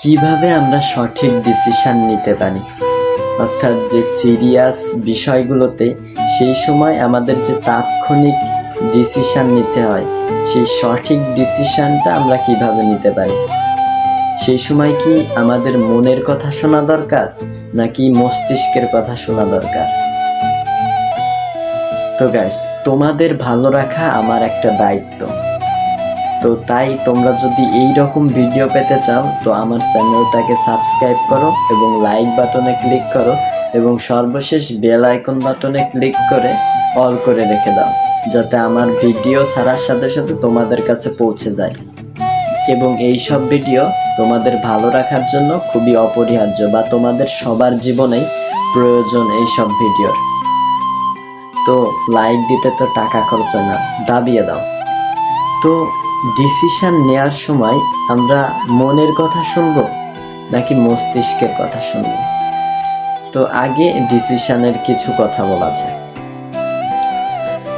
কিভাবে আমরা সঠিক ডিসিশন নিতে পারি, অর্থাৎ যে সিরিয়াস বিষয়গুলোতে সেই সময় আমাদের যে তাৎক্ষণিক ডিসিশন নিতে হয়, সেই সঠিক ডিসিশনটা আমরা কিভাবে নিতে পারি। সেই সময় কি আমাদের মনের কথা শোনা দরকার নাকি মস্তিষ্কের কথা শোনা দরকার? তো গাইস, তোমাদের ভালো রাখা আমার একটা দায়িত্ব। তো তাই তোমরা যদি এই রকম ভিডিও পেতে চাও তো আমার চ্যানেলটাকে সাবস্ক্রাইব করো এবং লাইক বাটনে ক্লিক করো এবং সর্বশেষ বেল আইকন বাটনে ক্লিক করে অল করে রেখে দাও, যাতে আমার ভিডিও ছাড়ার সাথে সাথে তোমাদের কাছে পৌঁছে যায়। এবং এই সব ভিডিও তোমাদের ভালো রাখার জন্য খুবই অপরিহার্য, বা তোমাদের সবার জীবনেই প্রয়োজন এই সব ভিডিওর। তো লাইক দিতে তো টাকা খরচ না, দাবিয়ে দাও। তো ডিসিশন নেওয়ার সময় আমরা মনের কথা শুনব নাকি মস্তিষ্কের কথা শুনব? তো আগে ডিসিশনের কিছু কথা বলা যায়।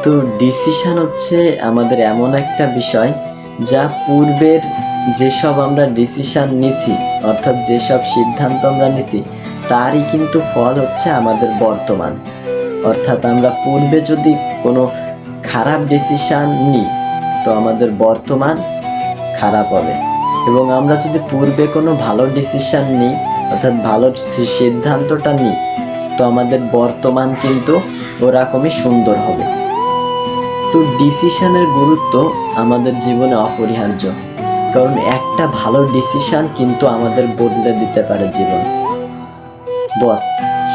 তো ডিসিশন হচ্ছে আমাদের এমন একটা বিষয় যা পূর্বের যেসব আমরা ডিসিশন নিছি, অর্থাৎ যেসব সিদ্ধান্ত আমরা নিছি, তারই কিন্তু ফল হচ্ছে আমাদের বর্তমান। অর্থাৎ আমরা পূর্বে যদি কোনো খারাপ ডিসিশন নিই তো আমাদের বর্তমান খারাপ হবে, এবং আমরা যদি পূর্বে কোনো ভালো ডিসিশন নিই, অর্থাৎ ভালো সিদ্ধান্তটা নিই, তো আমাদের বর্তমান কিন্তু ওরকমই সুন্দর হবে। তো ডিসিশনের গুরুত্ব আমাদের জীবনে অপরিহার্য, কারণ একটা ভালো ডিসিশন কিন্তু আমাদের বদলে দিতে পারে জীবন। বস,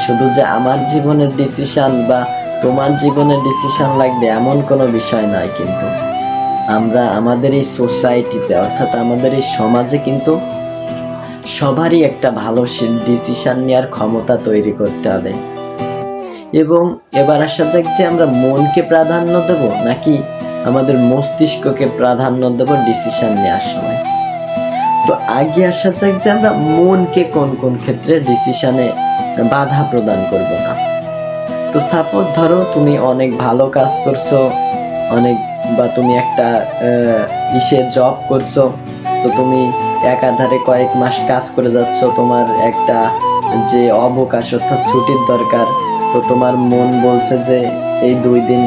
শুধু যে আমার জীবনের ডিসিশন বা তোমার জীবনের ডিসিশন লাগবে এমন কোনো বিষয় নয়, কিন্তু আমরা আমাদের এই সোসাইটিতে, অর্থাৎ আমাদের এই সমাজে কিন্তু সবারই একটা ভালো ডিসিশন নেওয়ার ক্ষমতা তৈরি করতে হবে। এবং এবার আসা যাক যে আমরা মনকে প্রাধান্য দেব নাকি আমাদের মস্তিষ্ককে প্রাধান্য দেব ডিসিশন নেওয়ার সময়। তো আগে আসা যাক যে আমরা মনকে কোন কোন ক্ষেত্রে ডিসিশনে বাধা প্রদান করব না। তো সাপোজ ধরো তুমি অনেক ভালো কাজ করছো, বা তুমি একটা জব করছো, তো তুমি একাধারে কয়েক মাস কাজ করে যাচ্ছ, তোমার একটা যে অবকাশ অর্থাৎ ছুটির দরকার, তো তোমার মন বলছে যে এই 2 দিন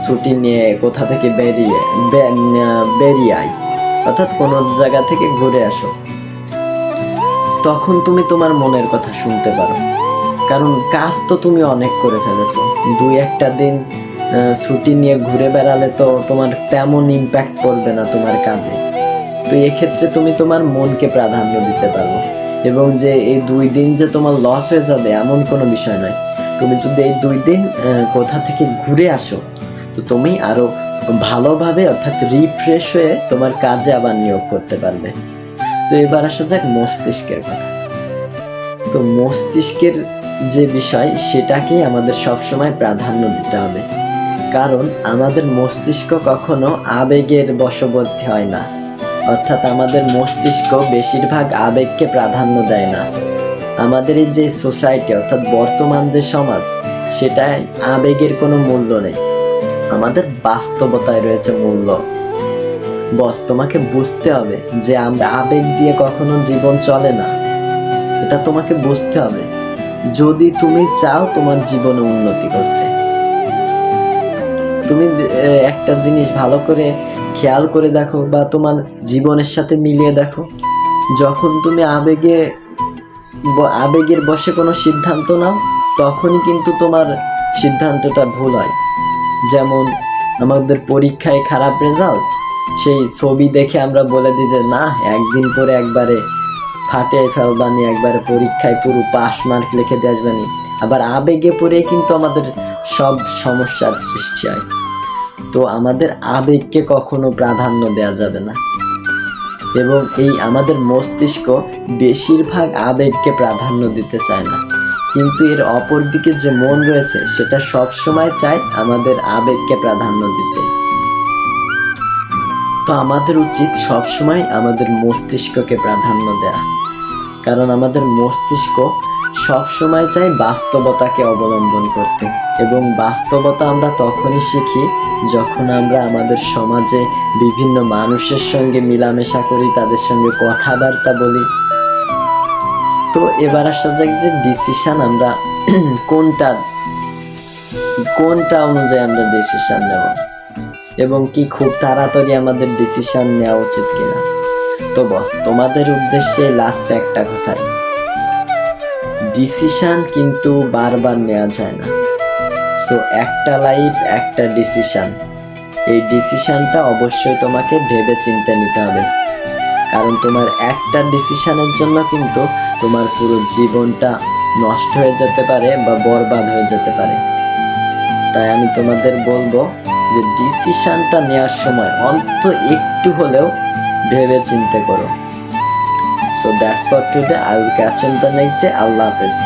ছুটি নিয়ে কোথা থেকে বেরিয়ে আয়, অর্থাৎ কোনো জায়গা থেকে ঘুরে আসো। তখন তুমি তোমার মনের কথা শুনতে পারো, কারণ কাজ তো তুমি অনেক করে ফেলেছো। 2-1 দিন ছুটি নিয়ে ঘুরে বেড়ালে তো তোমার তেমন ইম্প্যাক্ট পড়বে না তোমার কাজে। তো এক্ষেত্রে তুমি তোমার মনকে প্রাধান্য দিতে পারো, এবং যে এই 2 দিন যে তোমার লস হয়ে যাবে এমন কোনো বিষয় নয়। তুমি যদি এই 2 দিন কোথা থেকে ঘুরে আসো, তো তুমি আরো ভালোভাবে, অর্থাৎ রিফ্রেশ হয়ে তোমার কাজে আবার নিয়োগ করতে পারবে। তো এবার আসা যাক মস্তিষ্কের কথা। তো মস্তিষ্কের যে বিষয় সেটাকে আমাদের সবসময় প্রাধান্য দিতে হবে, কারণ আমাদের মস্তিষ্ক কখনো আবেগের বশবর্তী হয় না। অর্থাৎ আমাদের মস্তিষ্ক বেশিরভাগ আবেগকে প্রাধান্য দেয় না। আমাদের এই যে সোসাইটি, অর্থাৎ বর্তমান যে সমাজ, সেটায় আবেগের কোনো মূল্য নেই, আমাদের বাস্তবতায় রয়েছে মূল্য। বস, তোমাকে বুঝতে হবে যে আবেগ দিয়ে কখনো জীবন চলে না, এটা তোমাকে বুঝতে হবে যদি তুমি চাও তোমার জীবনে উন্নতি করতে। তুমি একটা জিনিস ভালো করে খেয়াল করে দেখো, বা তোমার জীবনের সাথে মিলিয়ে দেখো, যখন তুমি আবেগের বশে কোনো সিদ্ধান্ত নাও, তখনই কিন্তু তোমার সিদ্ধান্তটা ভুল হয়। যেমন আমাদের পরীক্ষায় খারাপ রেজাল্ট, সেই ছবি দেখে আমরা বলে দিই যে না, একদিন পরে একবারে ফাটিয়ে ফেলবানি, একবারে পরীক্ষায় পুরো পাস মার্ক লিখে দিয়ে আসবানি। আবার আবেগে পড়ে কিন্তু আমাদের সব সমস্যার সৃষ্টি হয়। তো আমাদের আবেগকে কখনো প্রাধান্য দেওয়া যাবে না, এবং এই আমাদের মস্তিষ্ক বেশিরভাগ আবেগকে প্রাধান্য দিতে চায় না, কিন্তু এর অপর দিকে যে মন রয়েছে সেটা সব সময় চায় আমাদের আবেগকে প্রাধান্য দিতে। তো আমাদের উচিত সবসময় আমাদের মস্তিষ্ককে প্রাধান্য দেয়া, কারণ আমাদের মস্তিষ্ক সবসময় চাই বাস্তবতাকে অবলম্বন করতে, এবং বাস্তবতা আমরা তখনই শিখি যখন আমরা আমাদের সমাজে বিভিন্ন মানুষের সঙ্গে মেলামেশা করি, তাদের সঙ্গে কথাবার্তা বলি, তো এবার আসা যাক যে ডিসিশন আমরা কোনটা কোনটা অনুযায়ী আমরা ডিসিশন নেব এবং কি খুব তাড়াতাড়ি আমাদের ডিসিশন নেওয়া উচিত কিনা। তো বস, তোমাদের উদ্দেশ্যে লাস্ট একটা কথাই, ডিসিশন কিন্তু বারবার নেওয়া যায় না। সো একটা লাইফ একটা ডিসিশন, এই ডিসিশনটা অবশ্যই তোমাকে ভেবে চিন্তে নিতে হবে, কারণ তোমার একটা ডিসিশনের জন্য কিন্তু তোমার পুরো জীবনটা নষ্ট হয়ে যেতে পারে বা বরবাদ হয়ে যেতে পারে। তাই আমি তোমাদের বলবো যে ডিসিশনটা নেওয়ার সময় অন্তত একটু হলেও ভেবে চিন্তে করো। So that's for today, I will catch in the next day. আল্লাহ হাফেজ।